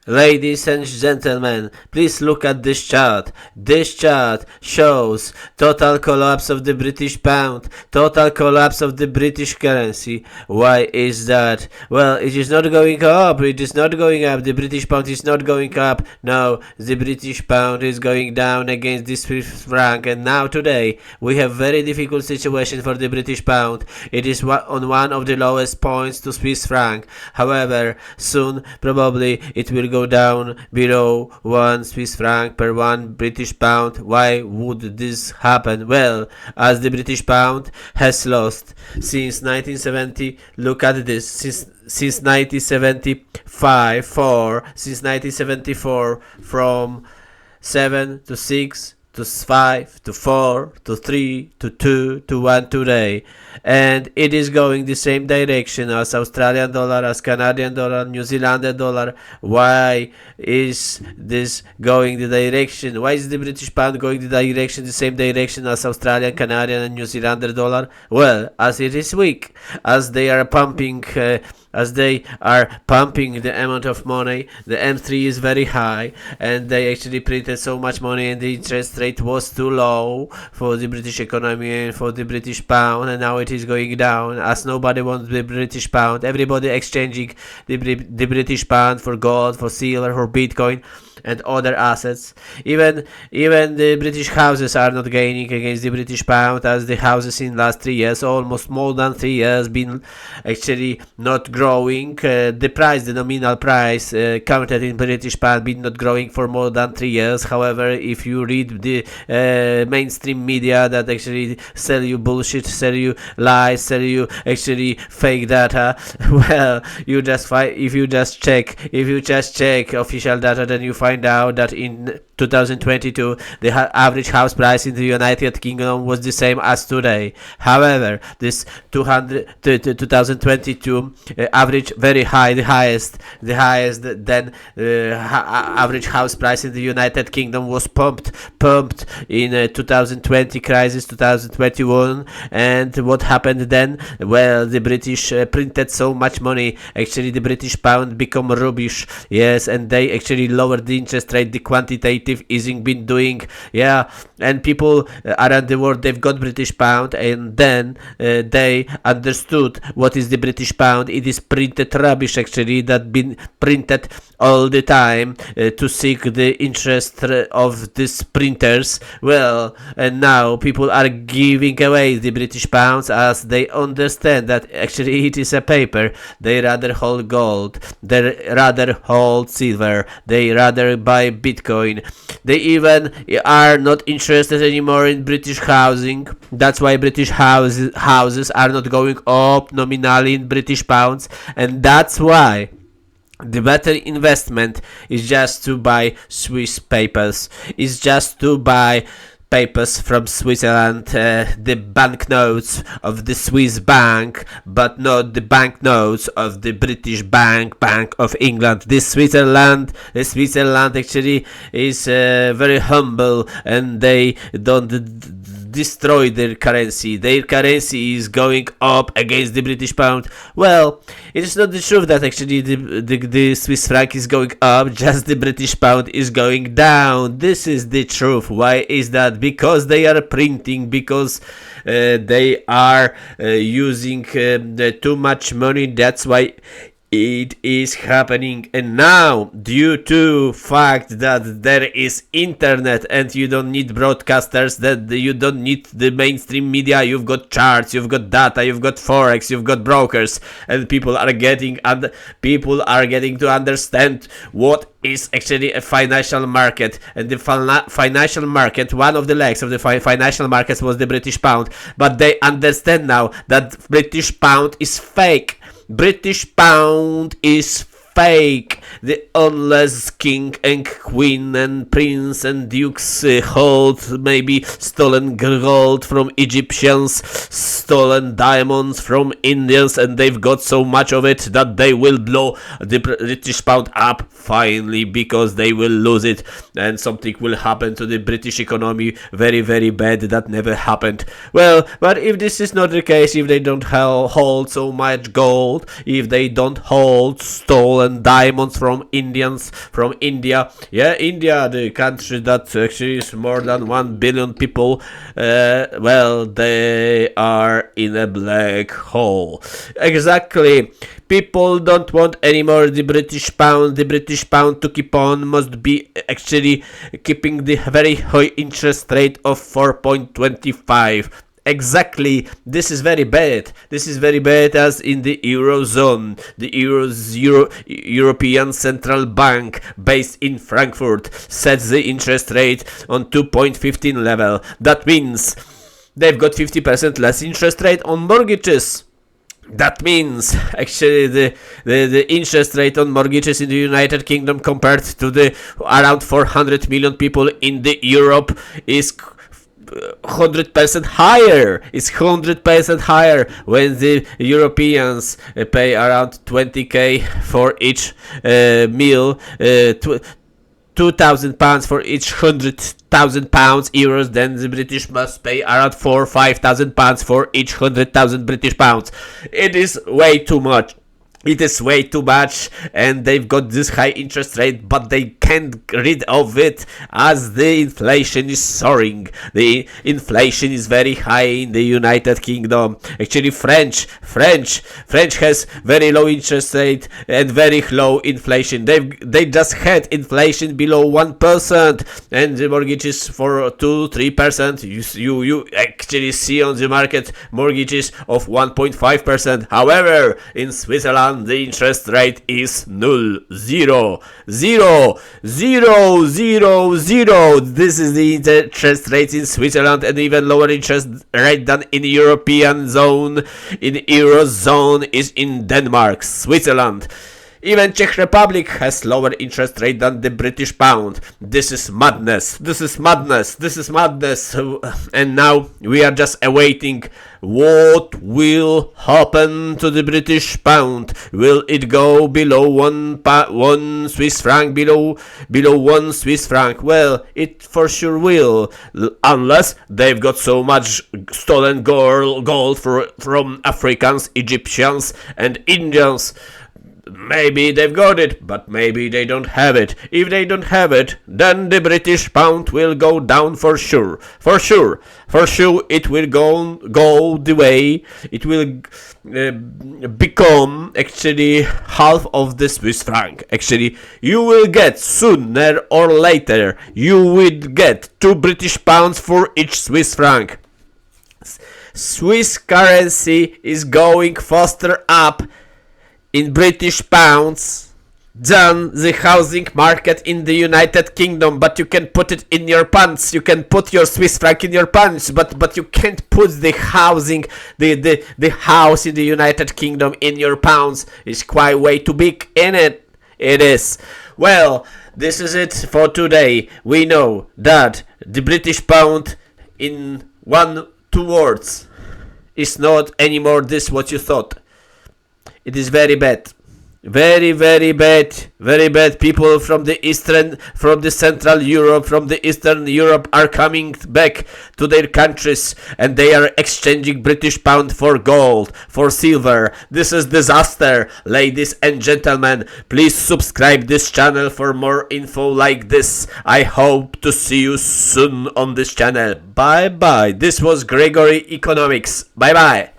Ladies and gentlemen, please look at this chart. This chart shows total collapse of the British pound, total collapse of the British currency. Why is that? Well, it is not going up. It is not going up. The British pound is not going up. No, the British pound is going down against the Swiss franc. And now today we have very difficult situation for the British pound. It is on one of the lowest points to Swiss franc. However, soon probably it will go down below 1 Swiss franc per 1 British pound. Why would this happen? Well, as the British pound has lost since 1970, look at this, since 1974, from 7 to 6 to 5 to 4 to 3 to 2 to 1 today, and it is going the same direction as Australian dollar, as Canadian dollar, New Zealand dollar. Why is this going the direction? Why is the British pound going the direction, the same direction as Australian, Canadian and New Zealand dollar? Well, as it is weak, as they are pumping the amount of money. The M3 is very high, and they actually printed so much money, and the interest rate was too low for the British economy and for the British pound, and now it is going down as nobody wants the British pound. Everybody exchanging the British pound for gold, for silver, for Bitcoin and other assets. Even the British houses are not gaining against the British pound, as the houses in last 3 years, almost more than 3 years, been actually not growing. The price, the nominal price counted in British pound, been not growing for more than 3 years. However, if you read the mainstream media that actually sell you bullshit, sell you lies, sell you actually fake data, well, you just if you just check official data, then you find out that in 2022 the average house price in the United Kingdom was the same as today. However, this 2022 average very high, the highest than average house price in the United Kingdom was pumped in 2020 crisis, 2021. And what happened then? Well, the British printed so much money. Actually, the British pound become rubbish. Yes, and they actually lowered the interest rate, the quantitative easing been doing. Yeah, and people around the world, they've got British pound, and then they understood what is the British pound. It is printed rubbish, actually, that been printed all the time to seek the interest of these printers. Well, and now people are giving away the British pounds as they understand that actually it is a paper. They rather hold gold, they rather hold silver, they rather buy Bitcoin. They even are not interested anymore in British housing. That's why British houses are not going up nominally in British pounds, and that's why the better investment is just to buy Swiss papers, is just to buy papers from Switzerland, the banknotes of the Swiss bank, but not the banknotes of the British Bank of England. The Switzerland actually is very humble, and they don't destroy their currency. Their currency is going up against the British pound. Well, it is not the truth that actually the Swiss franc is going up, just the British pound is going down. This is the truth. Why is that? Because they are printing, because they are using too much money. That's why it is happening. And now, due to fact that there is internet and you don't need broadcasters, that you don't need the mainstream media, you've got charts, you've got data, you've got forex, you've got brokers, and people are getting to understand what is actually a financial market. And the financial market, one of the legs of the financial markets was the British pound, but they understand now that British pound is fake. British pound is fake. The unless king and queen and prince and dukes hold maybe stolen gold from Egyptians, stolen diamonds from Indians, and they've got so much of it that they will blow the British pound up finally, because they will lose it and something will happen to the British economy very, very bad. That never happened. Well, but if this is not the case, if they don't hold so much gold, if they don't hold stolen stolen diamonds from India. Yeah, India, the country that actually is more than 1 billion people. Well, they are in a black hole. Exactly. People don't want anymore the British pound. The British pound to keep on must be actually keeping the very high interest rate of 4.25. Exactly, this is very bad. This is very bad as in the Eurozone. The European Central Bank, based in Frankfurt, sets the interest rate on 2.15 level. That means they've got 50% less interest rate on mortgages. That means actually the interest rate on mortgages in the United Kingdom compared to the around 400 million people in the Europe is 100% higher. It's 100% higher when the Europeans pay around 20k for each meal, 2,000 pounds for each 100,000 pounds euros. Then the British must pay around 4 or 5,000 pounds for each 100,000 British pounds. It is way too much. It is way too much, and they've got this high interest rate, but they can't get rid of it as the inflation is soaring. The inflation is very high in the United Kingdom. Actually, French has very low interest rate and very low inflation. They just had inflation below 1%, and the mortgages for 2-3%. You actually see on the market mortgages of 1.5%. However, in Switzerland, the interest rate is null. Zero. This is the interest rate in Switzerland, and even lower interest rate than in the European zone. In Eurozone is in Denmark, Switzerland. Even Czech Republic has lower interest rate than the British pound. This is madness. And now we are just awaiting what will happen to the British pound. Will it go below one Swiss franc? Below 1 Swiss franc? Well, it for sure will, unless they've got so much stolen gold from Africans, Egyptians, and Indians. Maybe they've got it, but maybe they don't have it. If they don't have it, then the British pound will go down for sure. For sure, it will go the way. It will become actually half of the Swiss franc. Actually, you will get sooner or later, you will get 2 British pounds for each Swiss franc. Swiss currency is going faster up in British pounds than the housing market in the United Kingdom, but you can put it in your pants. You can put your Swiss franc in your pants, but you can't put the housing, the house in the United Kingdom in your pounds. It's quite way too big in it. It is. Well, this is it for today. We know that the British pound in 2 words is not anymore this what you thought. It is very bad. Very bad. People from the Central Europe, from the Eastern Europe are coming back to their countries, and they are exchanging British pound for gold, for silver. This is disaster, ladies and gentlemen. Please subscribe this channel for more info like this. I hope to see you soon on this channel. Bye bye. This was Gregory Economics. Bye bye.